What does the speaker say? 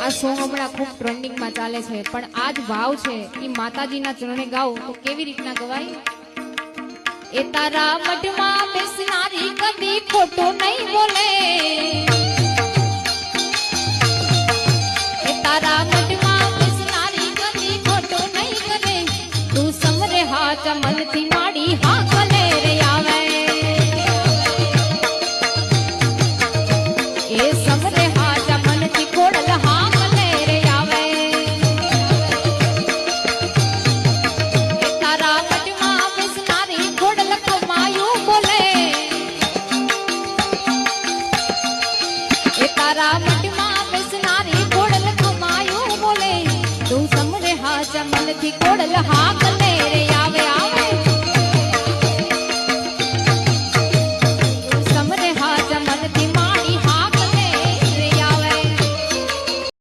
આ સોંગ હમણાં ખૂબ ટ્રેન્ડિંગમાં ચાલે છે, પણ આ જ ભાવ છે એ માતાજીના ચરણે ગાઓ તો કેવી રીતના ગવાય? એ તારા મઢમાં બેસનારી કદી ખોટું નહીં બોલે, એ તારા મઢમાં બેસનારી કદી ખોટું નહીં કરે, તું સમરે હાચા મનથી માડી હા કલે રે આવે, એ સમરે હાચા મનથી ખોડલ હા કલે રે આવે, એ તારા મઢમાં બેસનારી ખોડલ કમાયું બોલે, એ તારા મઢમાં બેસનારી ખોડલ કમાયું બોલે, તું સમરે હાચા મનથી ખોડલ હા કલે